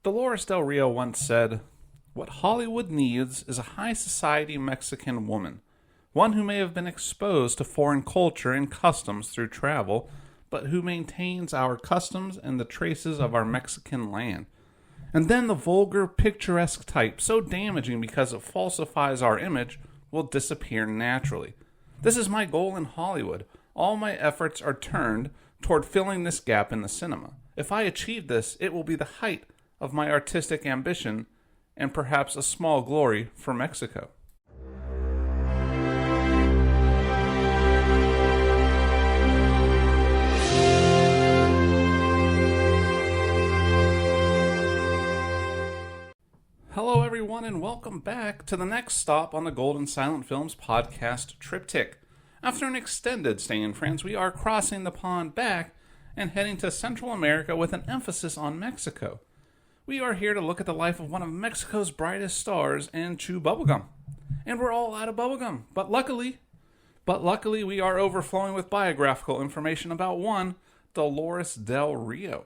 Dolores del Rio once said, "What Hollywood needs is a high society Mexican woman, one who may have been exposed to foreign culture and customs through travel, but who maintains our customs and the traces of our Mexican land. And then the vulgar, picturesque type, so damaging because it falsifies our image, will disappear naturally. This is my goal in Hollywood. All my efforts are turned toward filling this gap in the cinema. If I achieve this, it will be the height of my artistic ambition and perhaps a small glory for Mexico." Hello, everyone, and welcome back to the next stop on the Golden Silent Films podcast triptych. After an extended stay in France, we are crossing the pond back and heading to Central America with an emphasis on Mexico. We are here to look at the life of one of Mexico's brightest stars and chew bubblegum. And we're all out of bubblegum, but luckily we are overflowing with biographical information about one Dolores del Rio.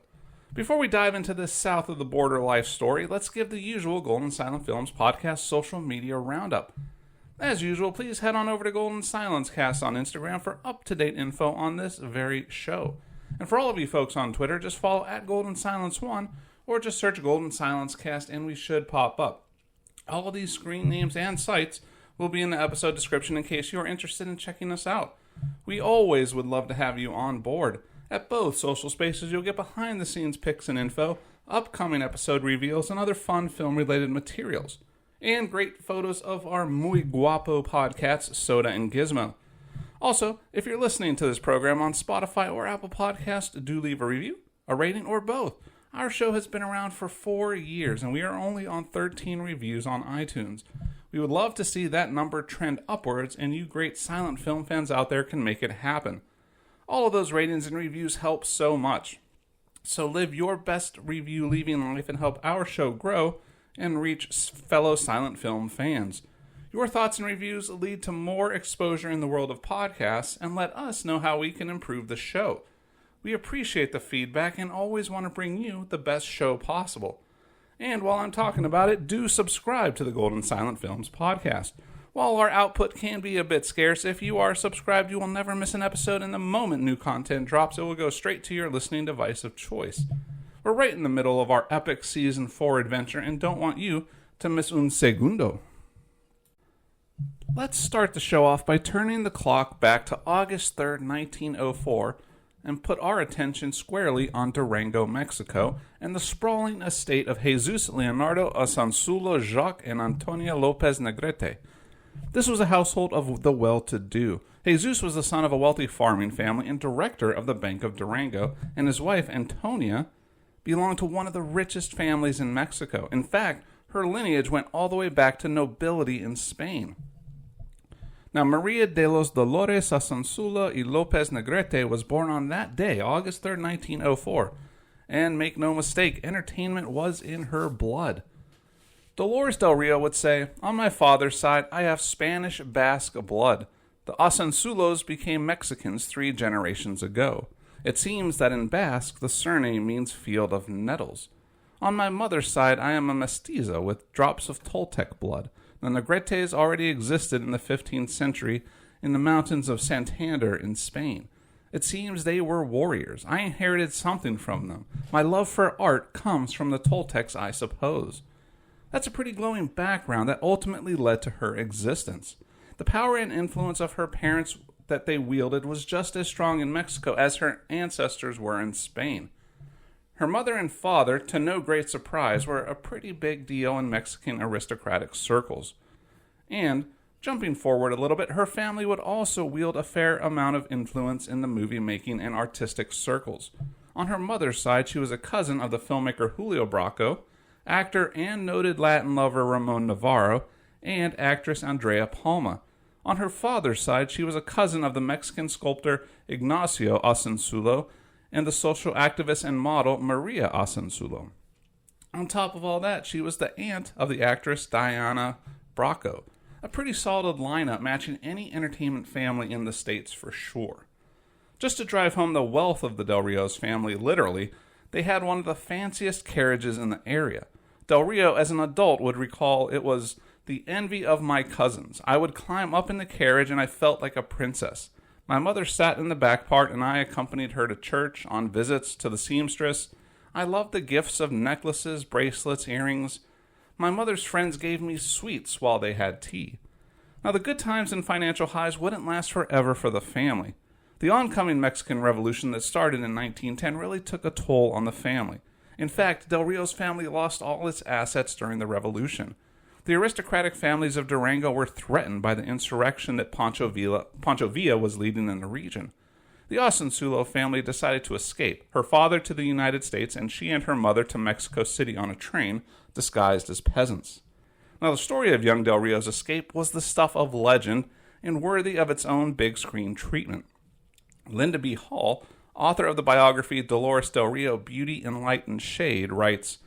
Before we dive into this south of the border life story, let's give the usual Golden Silent Films podcast social media roundup. As usual, please head on over to Golden Silence Cast on Instagram for up-to-date info on this very show. And for all of you folks on Twitter, just follow at Golden Silence 1 or just search Golden Silence Cast and we should pop up. All of these screen names and sites will be in the episode description in case you are interested in checking us out. We always would love to have you on board. At both social spaces, you'll get behind-the-scenes pics and info, upcoming episode reveals, and other fun film-related materials. And great photos of our muy guapo podcasts, Soda and Gizmo. Also, if you're listening to this program on Spotify or Apple Podcasts, do leave a review, a rating, or both. Our show has been around for 4 years, and we are only on 13 reviews on iTunes. We would love to see that number trend upwards, and you great silent film fans out there can make it happen. All of those ratings and reviews help so much. So live your best review-leaving life and help our show grow and reach fellow silent film fans. Your thoughts and reviews lead to more exposure in the world of podcasts and let us know how we can improve the show. We appreciate the feedback and always want to bring you the best show possible. And while I'm talking about it, do subscribe to the Golden Silent Films podcast. While our output can be a bit scarce, if you are subscribed, you will never miss an episode, and the moment new content drops, it will go straight to your listening device of choice. We're right in the middle of our epic Season 4 adventure and don't want you to miss un segundo. Let's start the show off by turning the clock back to August 3rd, 1904, and put our attention squarely on Durango, Mexico, and the sprawling estate of Jesus Leonardo Asanzulo Jacques and Antonia Lopez Negrete. This was a household of the well-to-do. Jesus was the son of a wealthy farming family and director of the Bank of Durango, and his wife, Antonia, belonged to one of the richest families in Mexico. In fact, her lineage went all the way back to nobility in Spain. Now, Maria de los Dolores Asanzulo y Lopez Negrete was born on that day, August 3rd, 1904. And make no mistake, entertainment was in her blood. Dolores del Rio would say, "On my father's side, I have Spanish Basque blood. The Asanzulos became Mexicans 3 generations ago. It seems that in Basque, the surname means field of nettles. On my mother's side, I am a mestiza with drops of Toltec blood. The Negretes already existed in the 15th century in the mountains of Santander in Spain. It seems they were warriors. I inherited something from them. My love for art comes from the Toltecs, I suppose." That's a pretty glowing background that ultimately led to her existence. The power and influence of her parents that they wielded was just as strong in Mexico as her ancestors were in Spain. Her mother and father, to no great surprise, were a pretty big deal in Mexican aristocratic circles. And, jumping forward a little bit, her family would also wield a fair amount of influence in the movie-making and artistic circles. On her mother's side, she was a cousin of the filmmaker Julio Bracco, actor and noted Latin lover Ramon Navarro, and actress Andrea Palma. On her father's side, she was a cousin of the Mexican sculptor Ignacio Asanzulo and the social activist and model Maria Asanzulo. On top of all that, she was the aunt of the actress Diana Bracco. A pretty solid lineup matching any entertainment family in the States for sure. Just to drive home the wealth of the Del Rio's family, literally, They had one of the fanciest carriages in the area. Del Rio, as an adult, would recall it was the envy of my cousins. I would climb up in the carriage and I felt like a princess. My mother sat in the back part and I accompanied her to church, on visits, to the seamstress. I loved the gifts of necklaces, bracelets, earrings. My mother's friends gave me sweets while they had tea. Now, the good times and financial highs wouldn't last forever for the family. The oncoming Mexican Revolution that started in 1910 really took a toll on the family. In fact, Del Rio's family lost all its assets during the revolution. The aristocratic families of Durango were threatened by the insurrection that Pancho Villa was leading in the region. The Asunzulo family decided to escape, her father to the United States and she and her mother to Mexico City on a train, disguised as peasants. Now, the story of young Del Rio's escape was the stuff of legend and worthy of its own big screen treatment. Linda B. Hall, author of the biography Dolores del Rio, Beauty in Light and Shade, writes,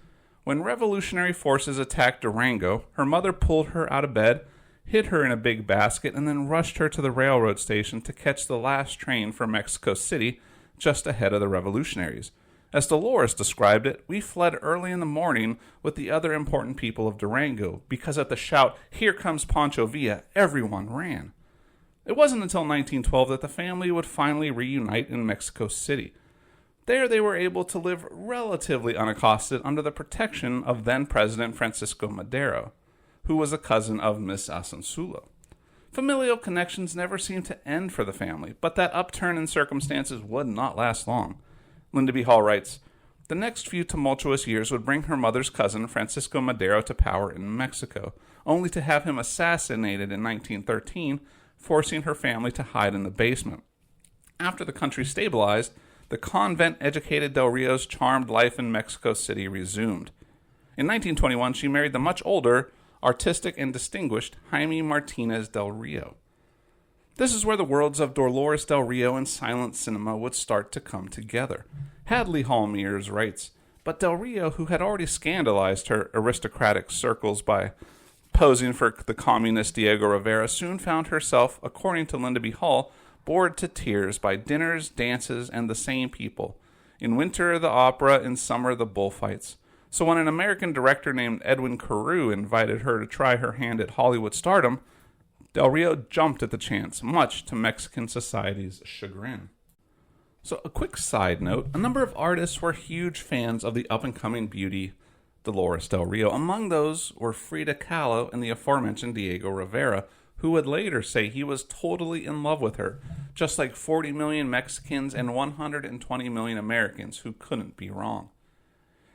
"When revolutionary forces attacked Durango, her mother pulled her out of bed, hid her in a big basket, and then rushed her to the railroad station to catch the last train for Mexico City just ahead of the revolutionaries. As Dolores described it, we fled early in the morning with the other important people of Durango, because at the shout, 'Here comes Pancho Villa,' everyone ran." It wasn't until 1912 that the family would finally reunite in Mexico City. There they were able to live relatively unaccosted under the protection of then-President Francisco Madero, who was a cousin of Miss Asunzulo. Familial connections never seemed to end for the family, but that upturn in circumstances would not last long. Linda B. Hall writes, "The next few tumultuous years would bring her mother's cousin, Francisco Madero, to power in Mexico, only to have him assassinated in 1913, forcing her family to hide in the basement. After the country stabilized, the convent-educated Del Rio's charmed life in Mexico City resumed. In 1921, she married the much older, artistic, and distinguished Jaime Martinez del Rio. This is where the worlds of Dolores del Rio and silent cinema would start to come together. Hadley Hall Mears writes, "But Del Rio, who had already scandalized her aristocratic circles by posing for the communist Diego Rivera, soon found herself, according to Linda B. Hall, bored to tears by dinners, dances, and the same people. In winter, the opera, in summer, the bullfights. So when an American director named Edwin Carew invited her to try her hand at Hollywood stardom, Del Rio jumped at the chance, much to Mexican society's chagrin." So a quick side note, a number of artists were huge fans of the up-and-coming beauty Dolores del Rio. Among those were Frida Kahlo and the aforementioned Diego Rivera, who would later say he was totally in love with her, just like 40 million Mexicans and 120 million Americans who couldn't be wrong.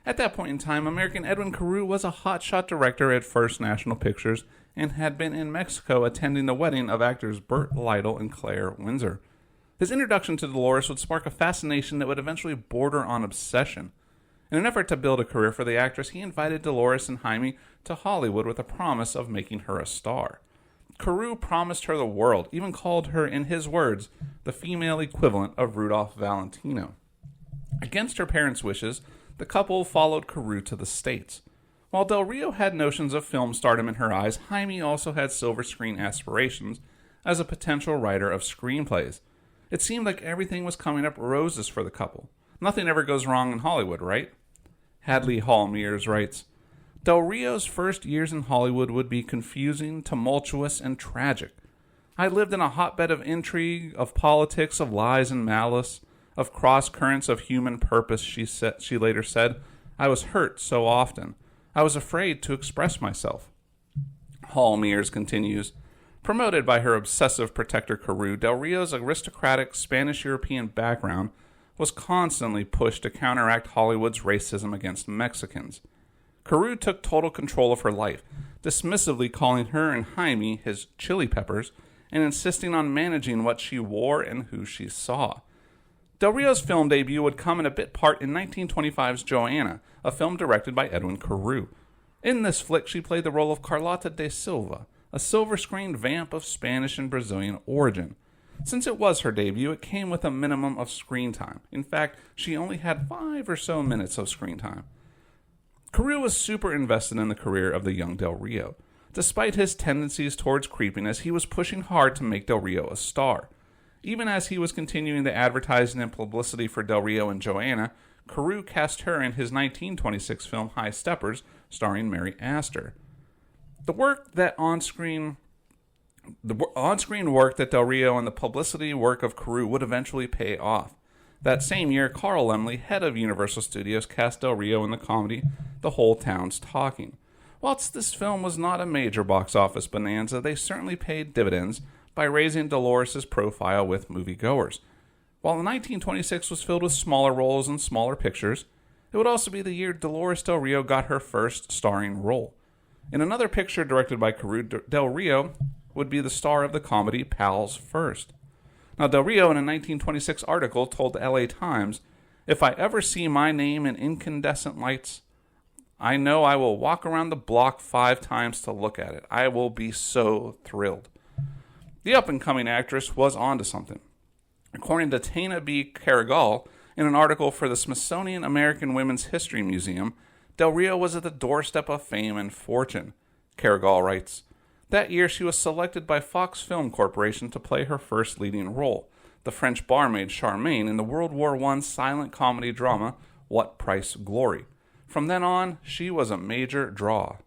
At that point in time, American Edwin Carew was a hotshot director at First National Pictures and had been in Mexico attending the wedding of actors Burt Lytle and Claire Windsor. His introduction to Dolores would spark a fascination that would eventually border on obsession. In an effort to build a career for the actress, he invited Dolores and Jaime to Hollywood with a promise of making her a star. Carew promised her the world, even called her, in his words, the female equivalent of Rudolph Valentino. Against her parents' wishes, the couple followed Carew to the States. While Del Rio had notions of film stardom in her eyes, Jaime also had silver screen aspirations as a potential writer of screenplays. It seemed like everything was coming up roses for the couple. Nothing ever goes wrong in Hollywood, right? Hadley Hall Mears writes, "Del Rio's first years in Hollywood would be confusing, tumultuous, and tragic. I lived in a hotbed of intrigue, of politics, of lies and malice, of cross-currents of human purpose," she later said. "I was hurt so often. I was afraid to express myself." Hall Mears continues, "Promoted by her obsessive protector Carew, Del Rio's aristocratic Spanish-European background was constantly pushed to counteract Hollywood's racism against Mexicans. Carew took total control of her life, dismissively calling her and Jaime his chili peppers, and insisting on managing what she wore and who she saw. Del Rio's film debut would come in a bit part in 1925's Joanna, a film directed by Edwin Carew. In this flick, she played the role of Carlota de Silva, a silver-screened vamp of Spanish and Brazilian origin. Since it was her debut, it came with a minimum of screen time. In fact, she only had 5 or so minutes of screen time. Carew was super invested in the career of the young Del Rio. Despite his tendencies towards creepiness, he was pushing hard to make Del Rio a star. Even as he was continuing the advertising and publicity for Del Rio and Joanna, Carew cast her in his 1926 film High Steppers, starring Mary Astor. The on-screen work that Del Rio and the publicity work of Carew would eventually pay off. That same year, Carl Laemmle, head of Universal Studios, cast Del Rio in the comedy The Whole Town's Talking. Whilst this film was not a major box office bonanza, they certainly paid dividends by raising Dolores' profile with moviegoers. While 1926 was filled with smaller roles and smaller pictures, it would also be the year Dolores Del Rio got her first starring role. In another picture directed by Carew, Del Rio would be the star of the comedy Pals First. Now, Del Rio, in a 1926 article, told the LA Times, "If I ever see my name in incandescent lights, I know I will walk around the block 5 times to look at it. I will be so thrilled." The up-and-coming actress was onto something. According to Tana B. Carrigal, in an article for the Smithsonian American Women's History Museum, Del Rio was at the doorstep of fame and fortune. Carrigal writes, "That year she was selected by Fox Film Corporation to play her first leading role, the French barmaid Charmaine, in the World War I silent comedy drama What Price Glory. From then on, she was a major draw."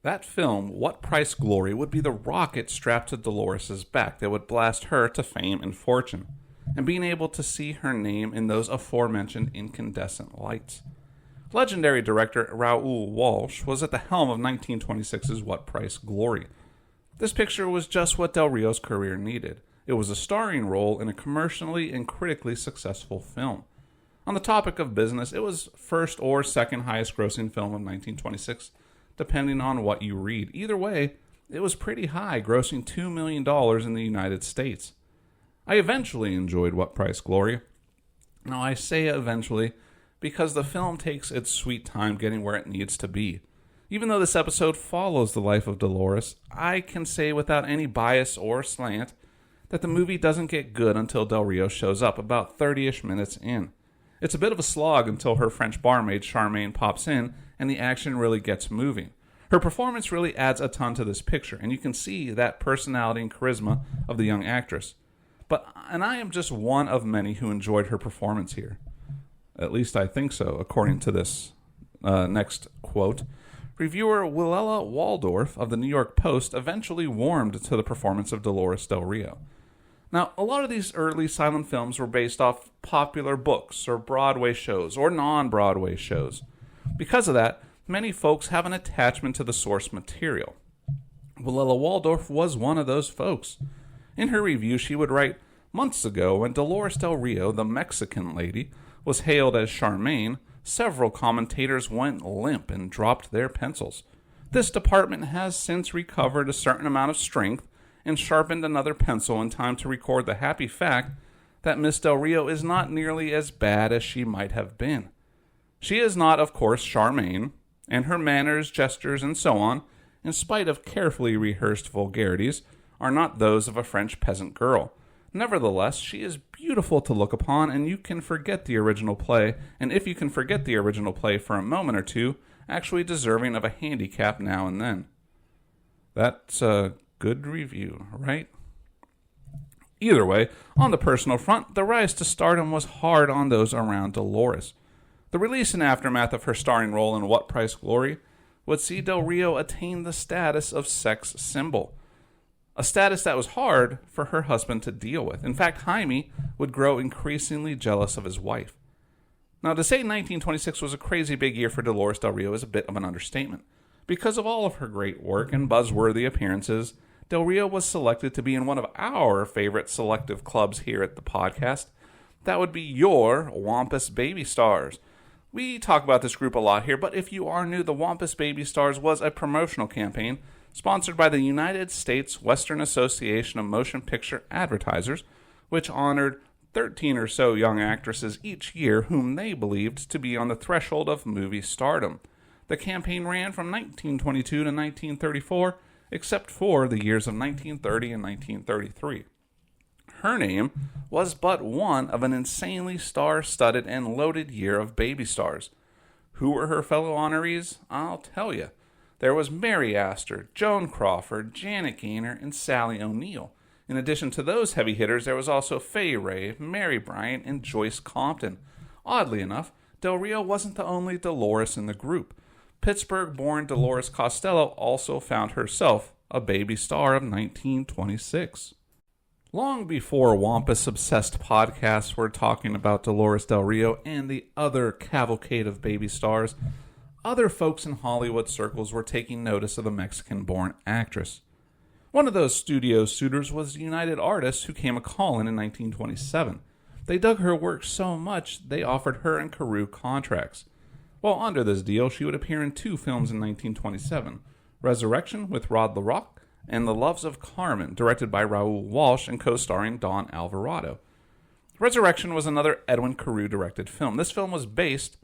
That film, What Price Glory, would be the rocket strapped to Dolores' back that would blast her to fame and fortune, and being able to see her name in those aforementioned incandescent lights. Legendary director Raoul Walsh was at the helm of 1926's What Price Glory. This picture was just what Del Rio's career needed. It was a starring role in a commercially and critically successful film. On the topic of business, it was first or second highest grossing film of 1926, depending on what you read. Either way, it was pretty high, grossing $2 million in the United States. I eventually enjoyed What Price Glory. Now, I say eventually because the film takes its sweet time getting where it needs to be. Even though this episode follows the life of Dolores, I can say without any bias or slant that the movie doesn't get good until Del Rio shows up, about 30-ish minutes in. It's a bit of a slog until her French barmaid Charmaine pops in and the action really gets moving. Her performance really adds a ton to this picture, and you can see that personality and charisma of the young actress. And I am just one of many who enjoyed her performance here. At least I think so, according to this next quote. Reviewer Willella Waldorf of the New York Post eventually warmed to the performance of Dolores Del Rio. Now, a lot of these early silent films were based off popular books or Broadway shows or non-Broadway shows. Because of that, many folks have an attachment to the source material. Willella Waldorf was one of those folks. In her review, she would write, "Months ago, when Dolores Del Rio, the Mexican lady, was hailed as Charmaine, several commentators went limp and dropped their pencils. This department has since recovered a certain amount of strength and sharpened another pencil in time to record the happy fact that Miss Del Rio is not nearly as bad as she might have been. She is not, of course, Charmaine, and her manners, gestures, and so on, in spite of carefully rehearsed vulgarities, are not those of a French peasant girl. Nevertheless, she is beautiful to look upon, and you can forget the original play, and if you can forget the original play for a moment or two, actually deserving of a handicap now and then." That's a good review, right? Either way, on the personal front, the rise to stardom was hard on those around Dolores. The release and aftermath of her starring role in What Price Glory would see Del Rio attain the status of sex symbol. A status that was hard for her husband to deal with. In fact, Jaime would grow increasingly jealous of his wife. Now, to say 1926 was a crazy big year for Dolores Del Rio is a bit of an understatement. Because of all of her great work and buzzworthy appearances, Del Rio was selected to be in one of our favorite selective clubs here at the podcast. That would be your Wampus Baby Stars. We talk about this group a lot here, but if you are new, the Wampus Baby Stars was a promotional campaign sponsored by the United States Western Association of Motion Picture Advertisers, which honored 13 or so young actresses each year whom they believed to be on the threshold of movie stardom. The campaign ran from 1922 to 1934, except for the years of 1930 and 1933. Her name was but one of an insanely star-studded and loaded year of baby stars. Who were her fellow honorees? I'll tell you. There was Mary Astor, Joan Crawford, Janet Gaynor, and Sally O'Neill. In addition to those heavy hitters, there was also Fay Wray, Mary Bryant, and Joyce Compton. Oddly enough, Del Rio wasn't the only Dolores in the group. Pittsburgh-born Dolores Costello also found herself a baby star of 1926. Long before Wampus-obsessed podcasts were talking about Dolores Del Rio and the other cavalcade of baby stars, other folks in Hollywood circles were taking notice of the Mexican-born actress. One of those studio suitors was United Artists, who came a-callin' in 1927. They dug her work so much, they offered her and Carew contracts. While under this deal, she would appear in 2 films in 1927, Resurrection with Rod LaRocque and The Loves of Carmen, directed by Raoul Walsh and co-starring Don Alvarado. Resurrection was another Edwin Carew-directed film. This film was based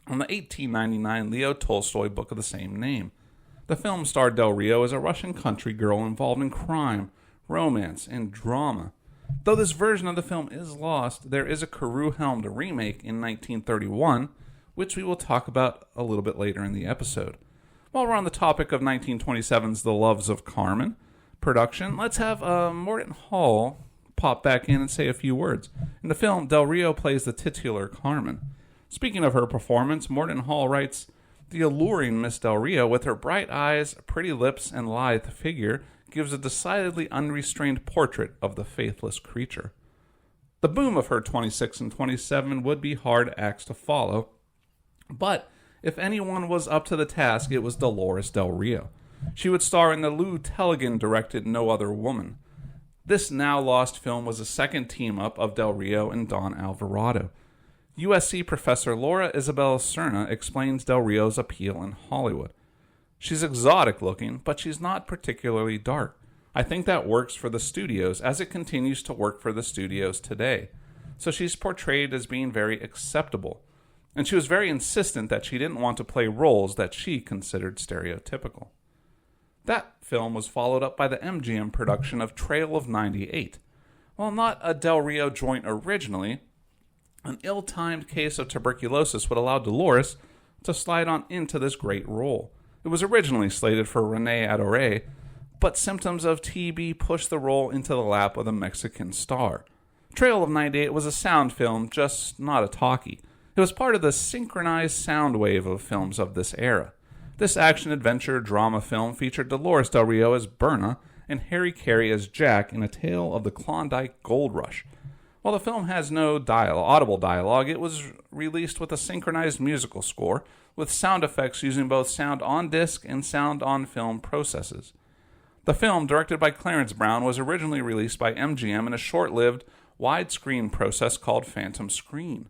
on the 1899 Leo Tolstoy book of the same name. The film starred Del Rio as a Russian country girl involved in crime, romance, and drama. Though this version of the film is lost, there is a Carew-helmed remake in 1931, which we will talk about a little bit later in the episode. While we're on the topic of 1927's The Loves of Carmen production, let's have Morton Hall pop back in and say a few words. In the film, Del Rio plays the titular Carmen. Speaking of her performance, Morton Hall writes, "The alluring Miss Del Rio, with her bright eyes, pretty lips, and lithe figure, gives a decidedly unrestrained portrait of the faithless creature." The boom of her 26 and 27 would be hard acts to follow, but if anyone was up to the task, it was Dolores Del Rio. She would star in the Lou Tellegen-directed No Other Woman. This now-lost film was a second team-up of Del Rio and Don Alvarado. USC professor Laura Isabel Cerna explains Del Rio's appeal in Hollywood. "She's exotic-looking, but she's not particularly dark. I think that works for the studios, as it continues to work for the studios today. So she's portrayed as being very acceptable. And she was very insistent that she didn't want to play roles that she considered stereotypical." That film was followed up by the MGM production of Trail of 98. While not a Del Rio joint originally, an ill-timed case of tuberculosis would allow Dolores to slide on into this great role. It was originally slated for Renee Adoré, but symptoms of TB pushed the role into the lap of the Mexican star. Trail of 98 was a sound film, just not a talkie. It was part of the synchronized sound wave of films of this era. This action-adventure drama film featured Dolores Del Rio as Berna and Harry Carey as Jack in a tale of the Klondike Gold Rush. While the film has no audible dialogue, it was released with a synchronized musical score, with sound effects using both sound on disc and sound on film processes. The film, directed by Clarence Brown, was originally released by MGM in a short-lived widescreen process called Phantom Screen.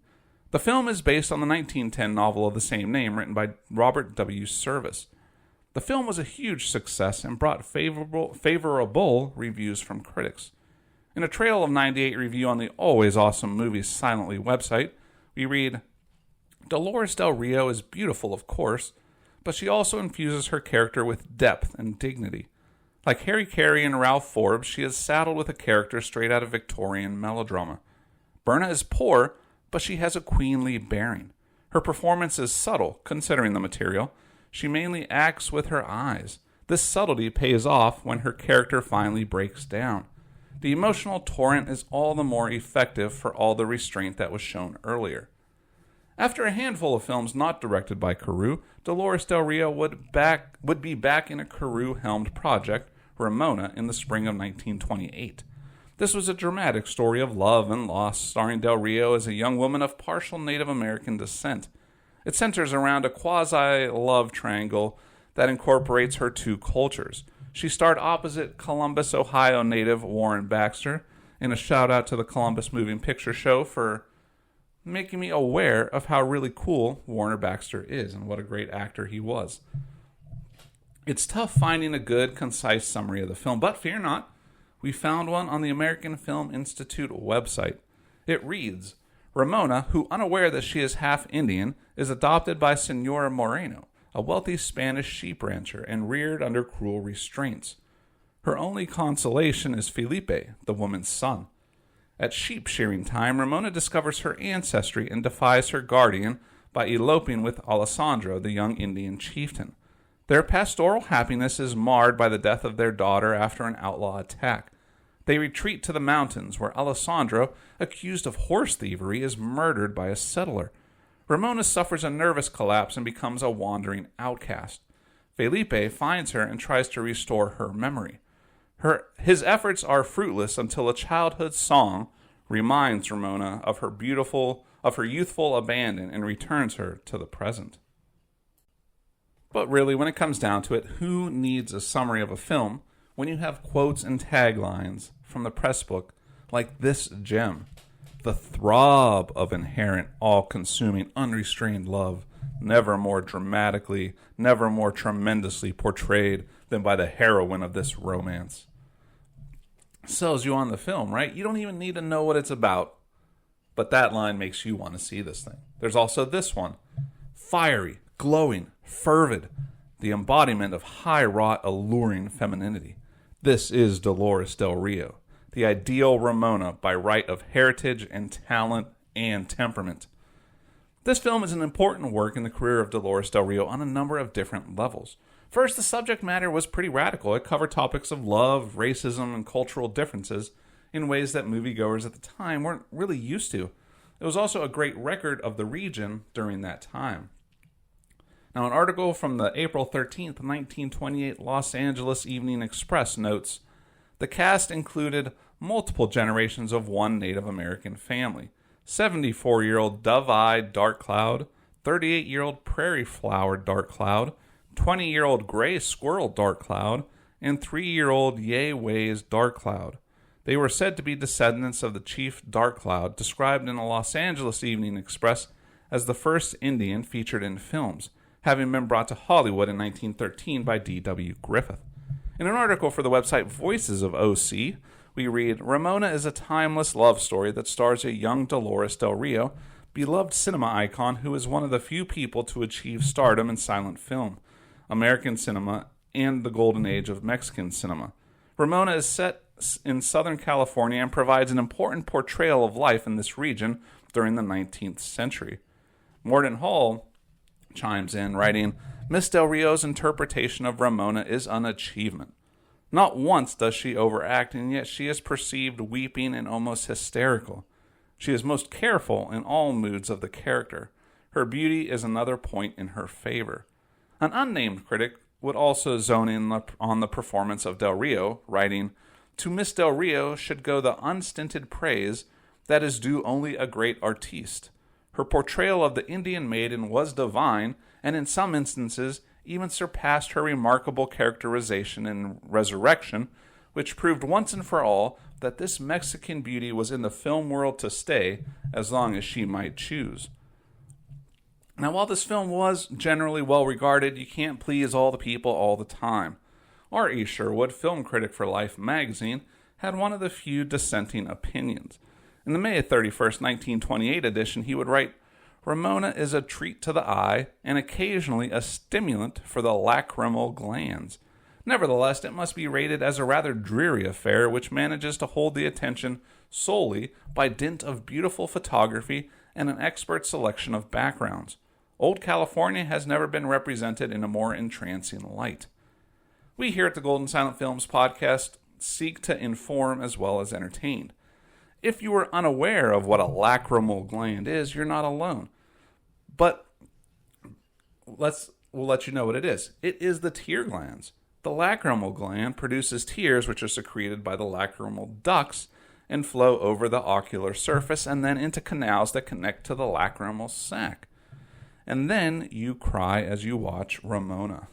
The film is based on the 1910 novel of the same name, written by Robert W. Service. The film was a huge success and brought favorable reviews from critics. In a Trail of 98 review on the always awesome Movies Silently website, we read, "Dolores Del Rio is beautiful, of course, but she also infuses her character with depth and dignity. Like Harry Carey and Ralph Forbes, she is saddled with a character straight out of Victorian melodrama. Berna is poor, but she has a queenly bearing. Her performance is subtle, considering the material. She mainly acts with her eyes. This subtlety pays off when her character finally breaks down. The emotional torrent is all the more effective for all the restraint that was shown earlier." After a handful of films not directed by Carew, Dolores Del Rio would be back in a Carew-helmed project, Ramona, in the spring of 1928. This was a dramatic story of love and loss, starring Del Rio as a young woman of partial Native American descent. It centers around a quasi-love triangle that incorporates her 2 cultures. She starred opposite Columbus, Ohio native Warren Baxter, and a shout-out to the Columbus Moving Picture Show for making me aware of how really cool Warner Baxter is and what a great actor he was. It's tough finding a good, concise summary of the film, but fear not. We found one on the American Film Institute website. It reads, "Ramona, who, unaware that she is half Indian, is adopted by Senora Moreno, a wealthy Spanish sheep rancher, and reared under cruel restraints. Her only consolation is Felipe, the woman's son. At sheep shearing time, Ramona discovers her ancestry and defies her guardian by eloping with Alessandro, the young Indian chieftain. Their pastoral happiness is marred by the death of their daughter after an outlaw attack. They retreat to the mountains, where Alessandro, accused of horse thievery, is murdered by a settler. Ramona suffers a nervous collapse and becomes a wandering outcast. Felipe finds her and tries to restore her memory. His efforts are fruitless until a childhood song reminds Ramona of her youthful abandon and returns her to the present. But really, when it comes down to it, who needs a summary of a film when you have quotes and taglines from the press book like this gem? The throb of inherent, all-consuming, unrestrained love, never more dramatically, never more tremendously portrayed than by the heroine of this romance. Sells you on the film, right? You don't even need to know what it's about, but that line makes you want to see this thing. There's also this one. Fiery, glowing, fervid, the embodiment of high-wrought, alluring femininity. This is Dolores del Rio, the ideal Ramona by right of heritage and talent and temperament. This film is an important work in the career of Dolores del Rio on a number of different levels. First, the subject matter was pretty radical. It covered topics of love, racism, and cultural differences in ways that moviegoers at the time weren't really used to. It was also a great record of the region during that time. Now, an article from the April 13th, 1928 Los Angeles Evening Express notes, the cast included multiple generations of one Native American family. 74-year-old dove-eyed dark cloud, 38-year-old prairie flower dark cloud, 20-year-old gray squirrel dark cloud, and 3-year-old Yeh-Weh's dark cloud. They were said to be descendants of the chief dark cloud, described in the Los Angeles Evening Express as the first Indian featured in films, having been brought to Hollywood in 1913 by D.W. Griffith. In an article for the website Voices of OC, we read, Ramona is a timeless love story that stars a young Dolores del Rio, beloved cinema icon who is one of the few people to achieve stardom in silent film, American cinema, and the golden age of Mexican cinema. Ramona is set in Southern California and provides an important portrayal of life in this region during the 19th century. Morden Hall chimes in, writing, Miss Del Rio's interpretation of Ramona is an achievement. Not once does she overact, and yet she is perceived weeping and almost hysterical. She is most careful in all moods of the character. Her beauty is another point in her favor. An unnamed critic would also zone in on the performance of Del Rio, writing, To Miss Del Rio should go the unstinted praise that is due only a great artiste. Her portrayal of the Indian maiden was divine, and in some instances even surpassed her remarkable characterization in Resurrection, which proved once and for all that this Mexican beauty was in the film world to stay as long as she might choose. Now, while this film was generally well regarded, you can't please all the people all the time. R.E. Sherwood, film critic for Life magazine, had one of the few dissenting opinions. In the May 31st, 1928 edition, he would write, Ramona is a treat to the eye and occasionally a stimulant for the lacrimal glands. Nevertheless, it must be rated as a rather dreary affair which manages to hold the attention solely by dint of beautiful photography and an expert selection of backgrounds. Old California has never been represented in a more entrancing light. We here at the Golden Silent Films podcast seek to inform as well as entertain. If you are unaware of what a lacrimal gland is, you're not alone. But we'll let you know what it is. It is the tear glands. The lacrimal gland produces tears which are secreted by the lacrimal ducts and flow over the ocular surface and then into canals that connect to the lacrimal sac. And then you cry as you watch Ramona.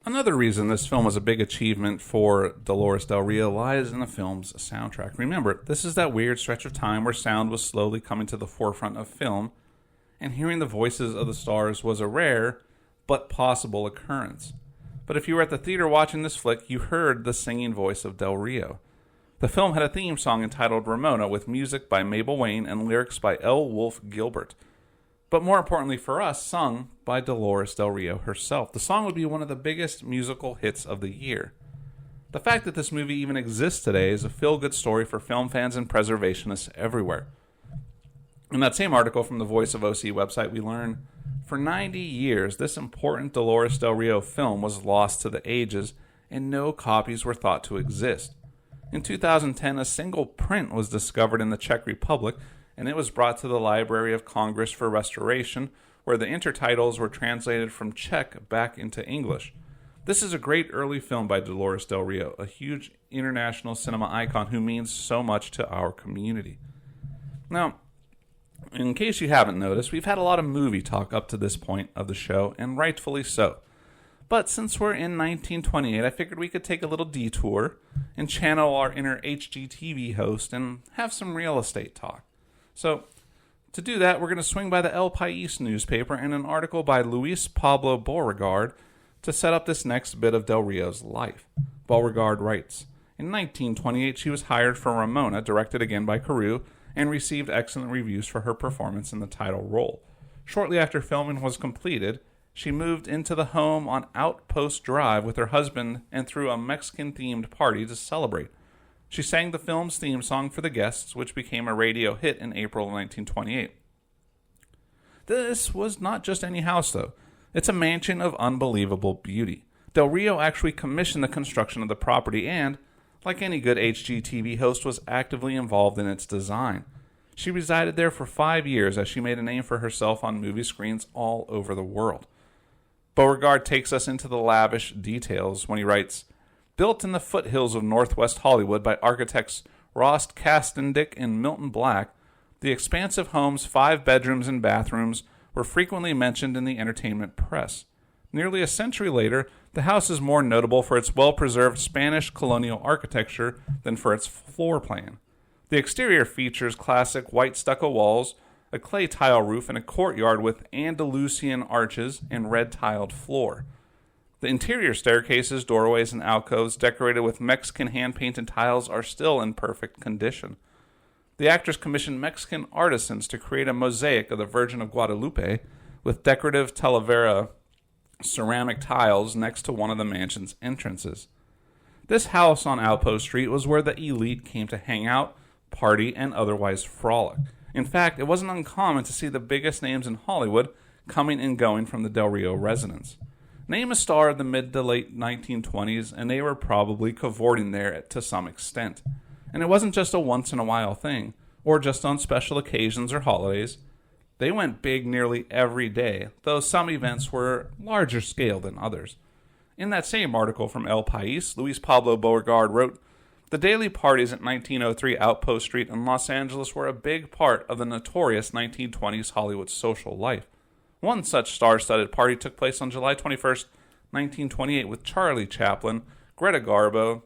Another reason this film was a big achievement for Dolores del Rio lies in the film's soundtrack. Remember, this is that weird stretch of time where sound was slowly coming to the forefront of film, and hearing the voices of the stars was a rare but possible occurrence. But if you were at the theater watching this flick, you heard the singing voice of Del Rio. The film had a theme song entitled Ramona with music by Mabel Wayne and lyrics by L. Wolfe Gilbert. But more importantly for us, sung by Dolores del Rio herself. The song would be one of the biggest musical hits of the year. The fact that this movie even exists today is a feel-good story for film fans and preservationists everywhere. In that same article from the Voice of OC website, we learn, for 90 years, this important Dolores del Rio film was lost to the ages, and no copies were thought to exist. In 2010, a single print was discovered in the Czech Republic, and it was brought to the Library of Congress for restoration, where the intertitles were translated from Czech back into English. This is a great early film by Dolores del Rio, a huge international cinema icon who means so much to our community. Now, in case you haven't noticed, we've had a lot of movie talk up to this point of the show, and rightfully so. But since we're in 1928, I figured we could take a little detour and channel our inner HGTV host and have some real estate talk. So, to do that, we're going to swing by the El País newspaper and an article by Luis Pablo Beauregard to set up this next bit of Del Rio's life. Beauregard writes, in 1928, she was hired for Ramona, directed again by Carew, and received excellent reviews for her performance in the title role. Shortly after filming was completed, she moved into the home on Outpost Drive with her husband and threw a Mexican-themed party to celebrate. She sang the film's theme song for the guests, which became a radio hit in April of 1928. This was not just any house, though. It's a mansion of unbelievable beauty. Del Rio actually commissioned the construction of the property and, like any good HGTV host, was actively involved in its design. She resided there for 5 years as she made a name for herself on movie screens all over the world. Beauregard takes us into the lavish details when he writes, built in the foothills of Northwest Hollywood by architects Ross Castendick and Milton Black, the expansive home's 5 bedrooms and bathrooms were frequently mentioned in the entertainment press. Nearly a century later, the house is more notable for its well-preserved Spanish colonial architecture than for its floor plan. The exterior features classic white stucco walls, a clay tile roof, and a courtyard with Andalusian arches and red-tiled floor. The interior staircases, doorways, and alcoves decorated with Mexican hand-painted tiles are still in perfect condition. The actors commissioned Mexican artisans to create a mosaic of the Virgin of Guadalupe with decorative Talavera ceramic tiles next to one of the mansion's entrances. This house on Outpost Street was where the elite came to hang out, party, and otherwise frolic. In fact, it wasn't uncommon to see the biggest names in Hollywood coming and going from the Del Rio residence. Name a star of the mid to late 1920s, and they were probably cavorting there to some extent. And it wasn't just a once-in-a-while thing, or just on special occasions or holidays. They went big nearly every day, though some events were larger scale than others. In that same article from El País, Luis Pablo Beauregard wrote, the daily parties at 1903 Outpost Street in Los Angeles were a big part of the notorious 1920s Hollywood social life. One such star-studded party took place on July 21st, 1928, with Charlie Chaplin, Greta Garbo,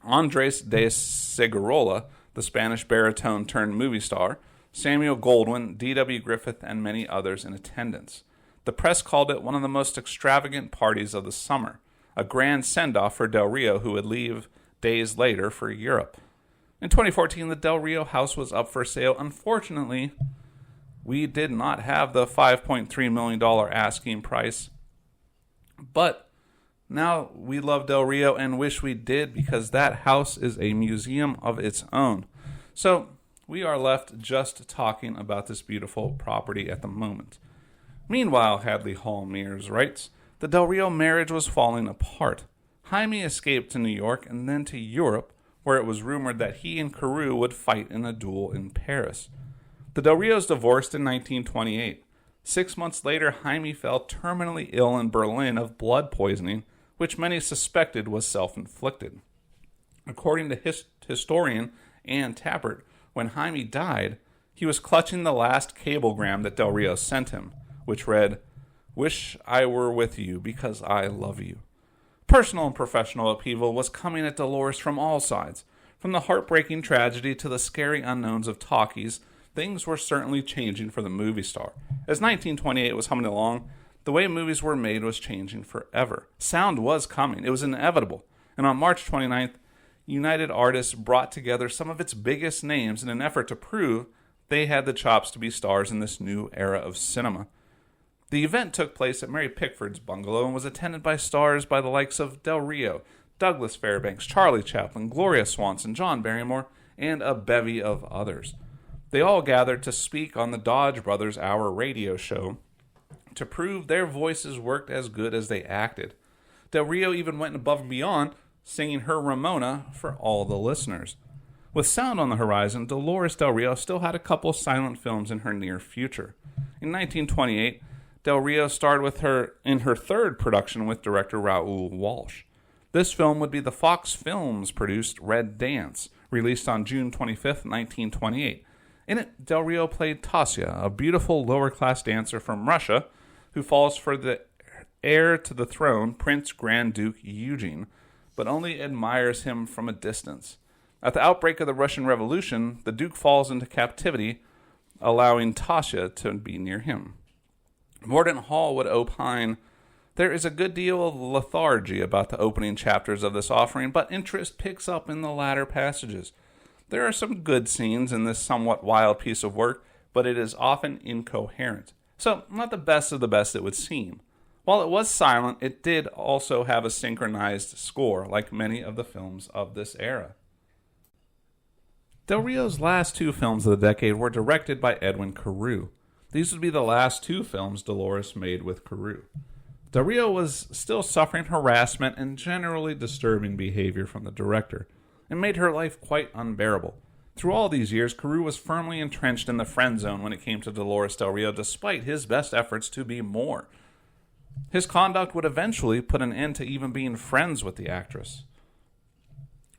Andres de Segurola, the Spanish baritone turned movie star, Samuel Goldwyn, D.W. Griffith, and many others in attendance. The press called it one of the most extravagant parties of the summer, a grand send-off for Del Rio, who would leave days later for Europe. In 2014, the Del Rio house was up for sale. Unfortunately, we did not have the $5.3 million asking price. But now we love Del Rio and wish we did, because that house is a museum of its own. So we are left just talking about this beautiful property at the moment. Meanwhile, Hadley Hall Mears writes, the Del Rio marriage was falling apart. Jaime escaped to New York and then to Europe, where it was rumored that he and Carew would fight in a duel in Paris. The Del Rios divorced in 1928. 6 months later, Jaime fell terminally ill in Berlin of blood poisoning, which many suspected was self-inflicted. According to historian Ann Tappert, when Jaime died, he was clutching the last cablegram that Del Rio sent him, which read, "Wish I were with you because I love you." Personal and professional upheaval was coming at Dolores from all sides. From the heartbreaking tragedy to the scary unknowns of talkies, things were certainly changing for the movie star. As 1928 was humming along, the way movies were made was changing forever. Sound was coming. It was inevitable. And on March 29th, United Artists brought together some of its biggest names in an effort to prove they had the chops to be stars in this new era of cinema. The event took place at Mary Pickford's bungalow and was attended by stars by the likes of Del Rio, Douglas Fairbanks, Charlie Chaplin, Gloria Swanson, John Barrymore, and a bevy of others. They all gathered to speak on the Dodge Brothers Hour radio show to prove their voices worked as good as they acted. Del Rio even went above and beyond singing her Ramona for all the listeners. With sound on the horizon, Dolores del Rio still had a couple silent films in her near future. In 1928, Del Rio starred with her in her third production with director Raoul Walsh. This film would be the Fox Films produced Red Dance, released on June 25, 1928. In it, Del Rio played Tasia, a beautiful lower-class dancer from Russia who falls for the heir to the throne, Prince Grand Duke Eugene, but only admires him from a distance. At the outbreak of the Russian Revolution, the Duke falls into captivity, allowing Tasia to be near him. Mordaunt Hall would opine, "There is a good deal of lethargy about the opening chapters of this offering, but interest picks up in the latter passages. There are some good scenes in this somewhat wild piece of work, but it is often incoherent. So, not the best of the best it would seem. While it was silent, it did also have a synchronized score, like many of the films of this era." Del Rio's last two films of the decade were directed by Edwin Carew. These would be the last two films Dolores made with Carew. Del Rio was still suffering harassment and generally disturbing behavior from the director. It made her life quite unbearable. Through all these years, Carew was firmly entrenched in the friend zone when it came to Dolores del Rio, despite his best efforts to be more. His conduct would eventually put an end to even being friends with the actress.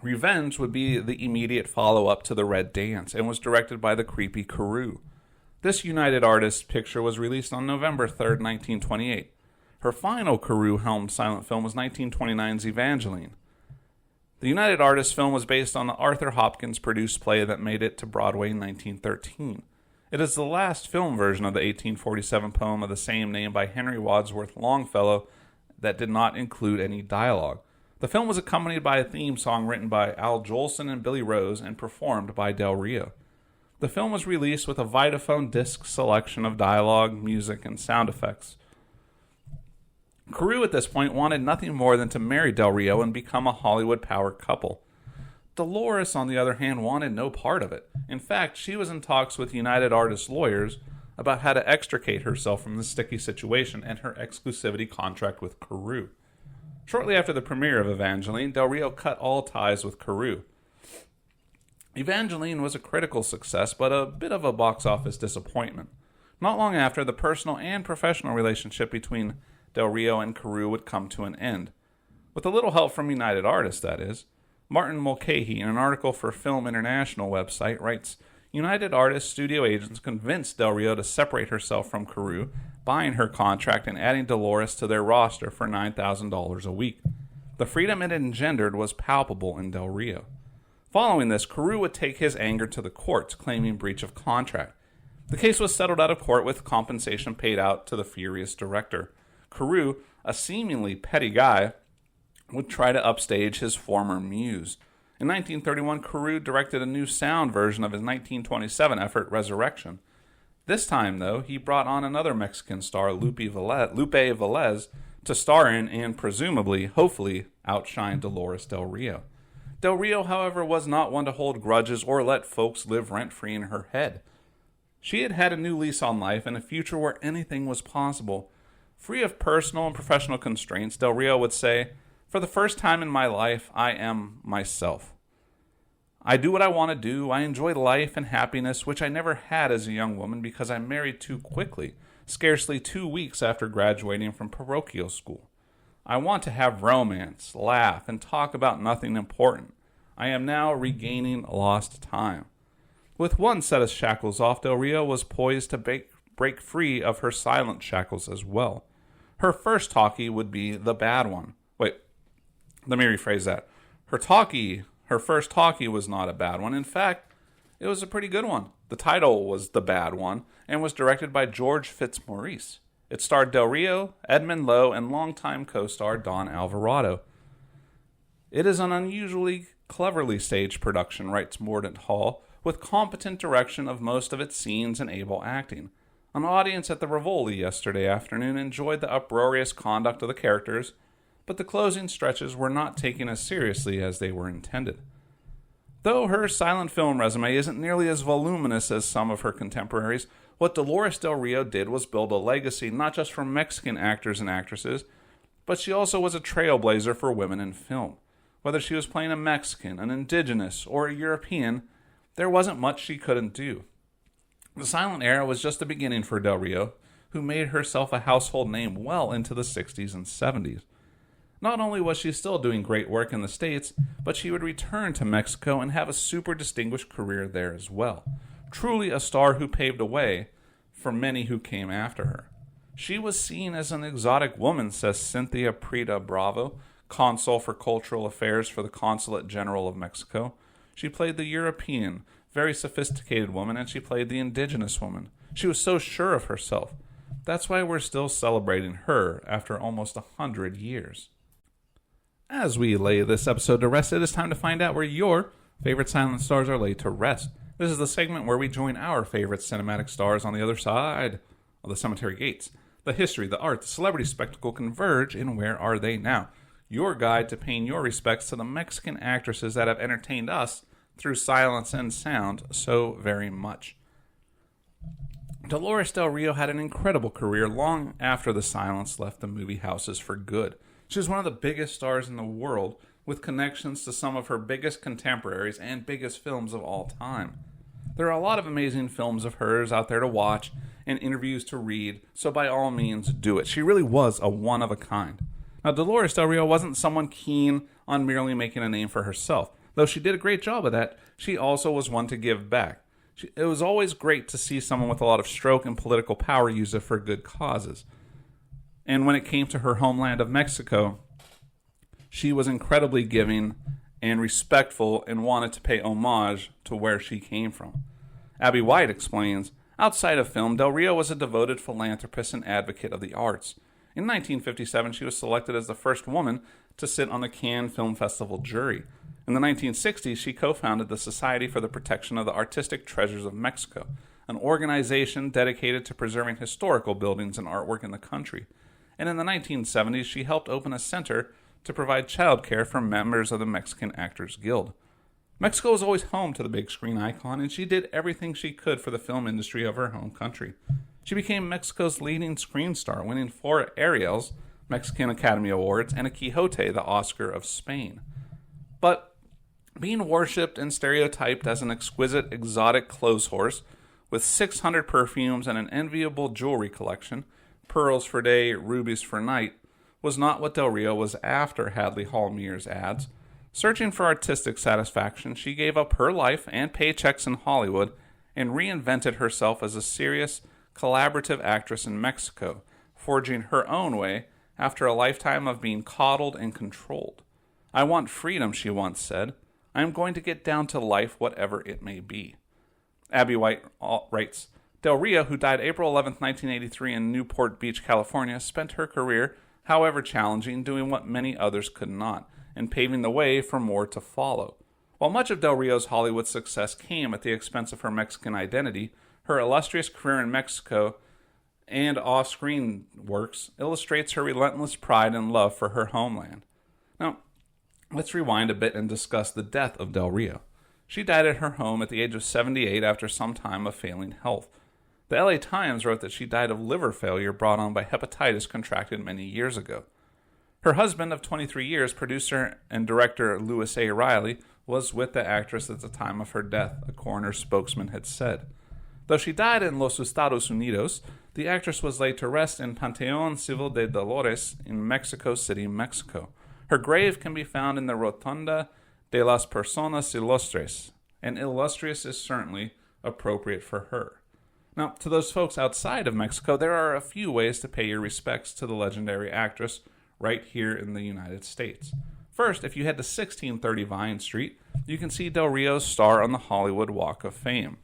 Revenge would be the immediate follow-up to The Red Dance and was directed by the creepy Carew. This United Artists picture was released on November 3, 1928. Her final Carew-helmed silent film was 1929's Evangeline. The United Artists film was based on the Arthur Hopkins-produced play that made it to Broadway in 1913. It is the last film version of the 1847 poem of the same name by Henry Wadsworth Longfellow that did not include any dialogue. The film was accompanied by a theme song written by Al Jolson and Billy Rose and performed by Del Rio. The film was released with a Vitaphone disc selection of dialogue, music, and sound effects. Carew at this point wanted nothing more than to marry Del Rio and become a Hollywood power couple. Dolores, on the other hand, wanted no part of it. In fact, she was in talks with United Artists lawyers about how to extricate herself from the sticky situation and her exclusivity contract with Carew. Shortly after the premiere of Evangeline, Del Rio cut all ties with Carew. Evangeline was a critical success, but a bit of a box office disappointment. Not long after, the personal and professional relationship between Del Rio and Carew would come to an end. With a little help from United Artists, that is. Martin Mulcahy, in an article for Film International website, writes, United Artists studio agents convinced Del Rio to separate herself from Carew, buying her contract and adding Dolores to their roster for $9,000 a week. The freedom it engendered was palpable in Del Rio. Following this, Carew would take his anger to the courts, claiming breach of contract. The case was settled out of court with compensation paid out to the furious director. Carew, a seemingly petty guy, would try to upstage his former muse. In 1931, Carew directed a new sound version of his 1927 effort, Resurrection. This time, though, he brought on another Mexican star, Lupe Velez, to star in and presumably, hopefully, outshine Dolores del Rio. Del Rio, however, was not one to hold grudges or let folks live rent-free in her head. She had had a new lease on life and a future where anything was possible. Free of personal and professional constraints, Del Rio would say, "For the first time in my life, I am myself. I do what I want to do. I enjoy life and happiness, which I never had as a young woman because I married too quickly, scarcely 2 weeks after graduating from parochial school. I want to have romance, laugh, and talk about nothing important. I am now regaining lost time." With one set of shackles off, Del Rio was poised to break free of her silent shackles as well. Her first talkie would be the bad one. Wait, let me rephrase that. Her first talkie was not a bad one. In fact, it was a pretty good one. The title was The Bad One and was directed by George Fitzmaurice. It starred Del Rio, Edmund Lowe, and longtime co-star Don Alvarado. It is an unusually cleverly staged production, writes Mordaunt Hall, with competent direction of most of its scenes and able acting. An audience at the Rivoli yesterday afternoon enjoyed the uproarious conduct of the characters, but the closing stretches were not taken as seriously as they were intended. Though her silent film resume isn't nearly as voluminous as some of her contemporaries, what Dolores del Rio did was build a legacy not just for Mexican actors and actresses, but she also was a trailblazer for women in film. Whether she was playing a Mexican, an indigenous, or a European, there wasn't much she couldn't do. The silent era was just the beginning for Del Rio, who made herself a household name well into the 60s and 70s. Not only was she still doing great work in the States, but she would return to Mexico and have a super distinguished career there as well. Truly a star who paved a way for many who came after her. She was seen as an exotic woman, says Cynthia Prida Bravo, consul for cultural affairs for the Consulate General of Mexico. She played the European, very sophisticated woman, and she played the indigenous woman. She was so sure of herself. That's why we're still celebrating her after almost 100 years. As we lay this episode to rest, it is time to find out where your favorite silent stars are laid to rest. This is the segment where we join our favorite cinematic stars on the other side of the cemetery gates. The history, the art, the celebrity spectacle converge in Where Are They Now? Your guide to paying your respects to the Mexican actresses that have entertained us through silence and sound so very much. Dolores del Rio had an incredible career long after the silence left the movie houses for good. She was one of the biggest stars in the world, with connections to some of her biggest contemporaries and biggest films of all time. There are a lot of amazing films of hers out there to watch and interviews to read, so by all means do it. She really was a one-of-a-kind. Now, Dolores del Rio wasn't someone keen on merely making a name for herself. Though she did a great job of that, she also was one to give back. It was always great to see someone with a lot of stroke and political power use it for good causes. And when it came to her homeland of Mexico, she was incredibly giving and respectful and wanted to pay homage to where she came from. Abby White explains, outside of film, Del Rio was a devoted philanthropist and advocate of the arts. In 1957, she was selected as the first woman to sit on the Cannes Film Festival jury. In the 1960s, she co-founded the Society for the Protection of the Artistic Treasures of Mexico, an organization dedicated to preserving historical buildings and artwork in the country. And in the 1970s, she helped open a center to provide childcare for members of the Mexican Actors Guild. Mexico was always home to the big screen icon, and she did everything she could for the film industry of her home country. She became Mexico's leading screen star, winning 4 Ariels, Mexican Academy Awards, and a Quixote, the Oscar of Spain. But being worshipped and stereotyped as an exquisite, exotic clothes horse with 600 perfumes and an enviable jewelry collection, pearls for day, rubies for night, was not what Del Rio was after, Hadley Hall Mears adds. Searching for artistic satisfaction, she gave up her life and paychecks in Hollywood and reinvented herself as a serious, collaborative actress in Mexico, forging her own way after a lifetime of being coddled and controlled. "I want freedom," she once said. "I am going to get down to life, whatever it may be." Abby White writes, Del Rio, who died April 11, 1983 in Newport Beach, California, spent her career, however challenging, doing what many others could not, and paving the way for more to follow. While much of Del Rio's Hollywood success came at the expense of her Mexican identity, her illustrious career in Mexico and off-screen works illustrates her relentless pride and love for her homeland. Now, let's rewind a bit and discuss the death of Del Rio. She died at her home at the age of 78 after some time of failing health. The LA Times wrote that she died of liver failure brought on by hepatitis contracted many years ago. Her husband of 23 years, producer and director Louis A. Riley, was with the actress at the time of her death, a coroner spokesman had said. Though she died in Los Estados Unidos, the actress was laid to rest in Panteón Civil de Dolores in Mexico City, Mexico. Her grave can be found in the Rotunda de las Personas Ilustres, and illustrious is certainly appropriate for her. Now, to those folks outside of Mexico, there are a few ways to pay your respects to the legendary actress right here in the United States. First, if you head to 1630 Vine Street, you can see Del Rio's star on the Hollywood Walk of Fame.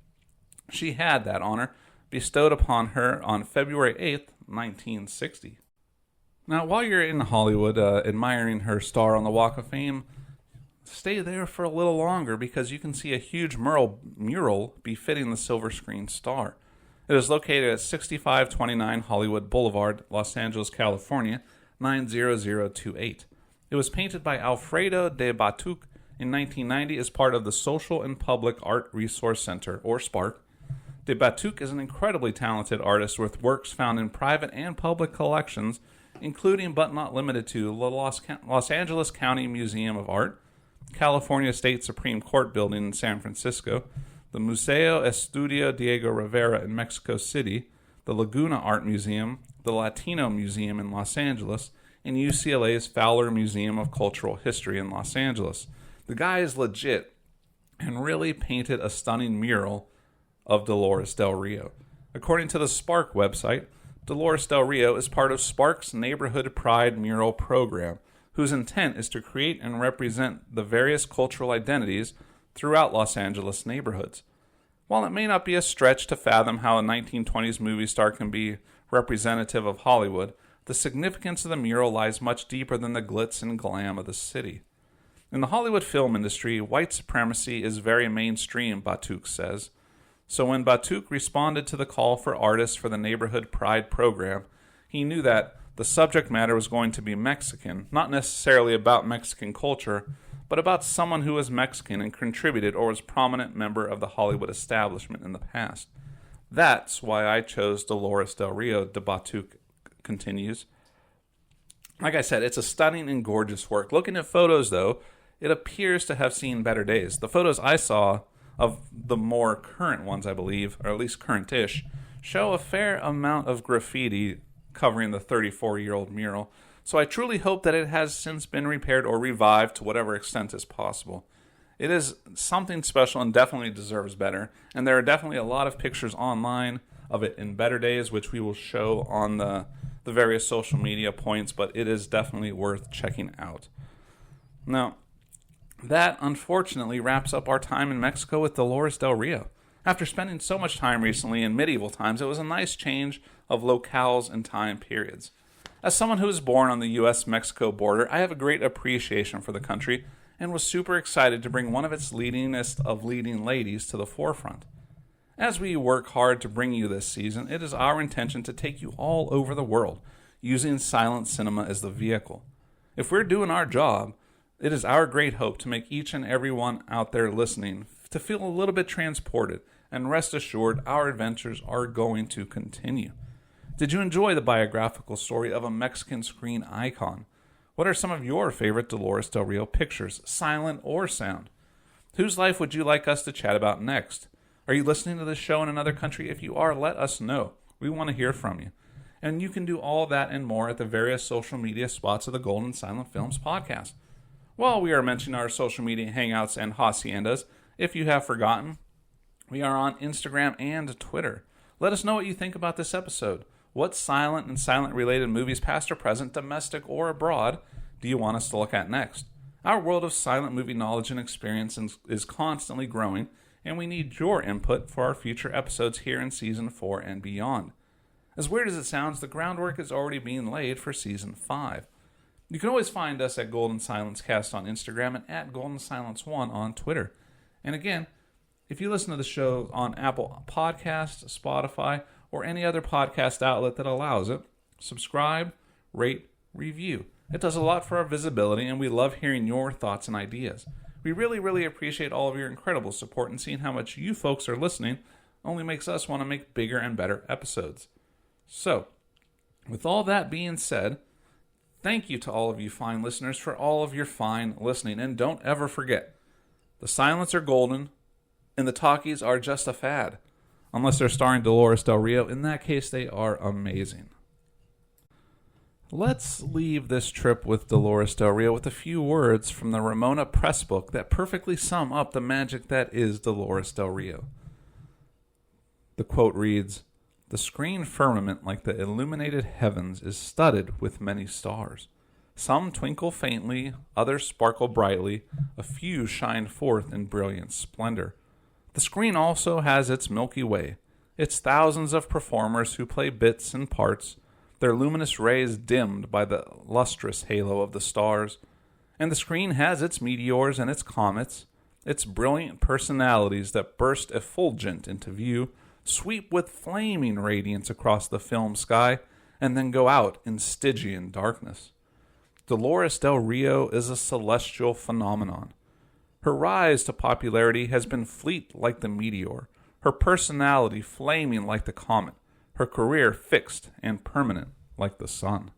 She had that honor bestowed upon her on February 8th, 1960. Now, while you're in Hollywood admiring her star on the Walk of Fame, stay there for a little longer because you can see a huge mural befitting the silver screen star. It is located at 6529 Hollywood Boulevard, Los Angeles, California, 90028. It was painted by Alfredo de Batuc in 1990 as part of the Social and Public Art Resource Center, or SPARC. De Batuc is an incredibly talented artist with works found in private and public collections, including but not limited to the Los Angeles County Museum of Art, California State Supreme Court building in San Francisco, the Museo Estudio Diego Rivera in Mexico City, the Laguna Art Museum, the Latino Museum in Los Angeles, and UCLA's Fowler Museum of Cultural History in Los Angeles. The guy is legit and really painted a stunning mural of Dolores del Rio. According to the Spark website, Dolores del Rio is part of Spark's Neighborhood Pride mural program, whose intent is to create and represent the various cultural identities throughout Los Angeles neighborhoods. While it may not be a stretch to fathom how a 1920s movie star can be representative of Hollywood, the significance of the mural lies much deeper than the glitz and glam of the city. In the Hollywood film industry, white supremacy is very mainstream, Batouk says. So when Batouk responded to the call for artists for the Neighborhood Pride program, he knew that the subject matter was going to be Mexican, not necessarily about Mexican culture, but about someone who was Mexican and contributed or was a prominent member of the Hollywood establishment in the past. That's why I chose Dolores del Rio, de Batouk continues. Like I said, it's a stunning and gorgeous work. Looking at photos, though, it appears to have seen better days. The photos I saw of the more current ones, I believe, or at least current-ish, show a fair amount of graffiti covering the 34-year-old mural. So I truly hope that it has since been repaired or revived to whatever extent is possible. It is something special and definitely deserves better. And there are definitely a lot of pictures online of it in better days, which we will show on the various social media points, but it is definitely worth checking out. Now, that unfortunately wraps up our time in Mexico with Dolores del Rio. After spending so much time recently in medieval times, it was a nice change of locales and time periods. As someone who was born on the U.S.-Mexico border, I have a great appreciation for the country and was super excited to bring one of its leadingest of leading ladies to the forefront. As we work hard to bring you this season, it is our intention to take you all over the world, using silent cinema as the vehicle. If we're doing our job, it is our great hope to make each and every one out there listening to feel a little bit transported, and rest assured our adventures are going to continue. Did you enjoy the biographical story of a Mexican screen icon? What are some of your favorite Dolores del Rio pictures, silent or sound? Whose life would you like us to chat about next? Are you listening to this show in another country? If you are, let us know. We want to hear from you. And you can do all that and more at the various social media spots of the Golden Silent Films podcast. While we are mentioning our social media hangouts and haciendas, if you have forgotten, we are on Instagram and Twitter. Let us know what you think about this episode. What silent and silent-related movies, past or present, domestic or abroad, do you want us to look at next? Our world of silent movie knowledge and experience is constantly growing, and we need your input for our future episodes here in Season 4 and beyond. As weird as it sounds, the groundwork is already being laid for Season 5. You can always find us at Golden Silence Cast on Instagram and at Golden Silence 1 on Twitter. And again, if you listen to the show on Apple Podcasts, Spotify, or any other podcast outlet that allows it, subscribe, rate, review. It does a lot for our visibility, and we love hearing your thoughts and ideas. We really, really appreciate all of your incredible support, and seeing how much you folks are listening only makes us want to make bigger and better episodes. So, with all that being said, thank you to all of you fine listeners for all of your fine listening, and don't ever forget, the silents are golden, and the talkies are just a fad. Unless they're starring Dolores del Rio, in that case they are amazing. Let's leave this trip with Dolores del Rio with a few words from the Ramona Press book that perfectly sum up the magic that is Dolores del Rio. The quote reads, "The screen firmament, like the illuminated heavens, is studded with many stars. Some twinkle faintly, others sparkle brightly, a few shine forth in brilliant splendor. The screen also has its Milky Way, its thousands of performers who play bits and parts, their luminous rays dimmed by the lustrous halo of the stars. And the screen has its meteors and its comets, its brilliant personalities that burst effulgent into view, sweep with flaming radiance across the film sky, and then go out in Stygian darkness. Dolores del Rio is a celestial phenomenon. Her rise to popularity has been fleet like the meteor, her personality flaming like the comet, her career fixed and permanent like the sun."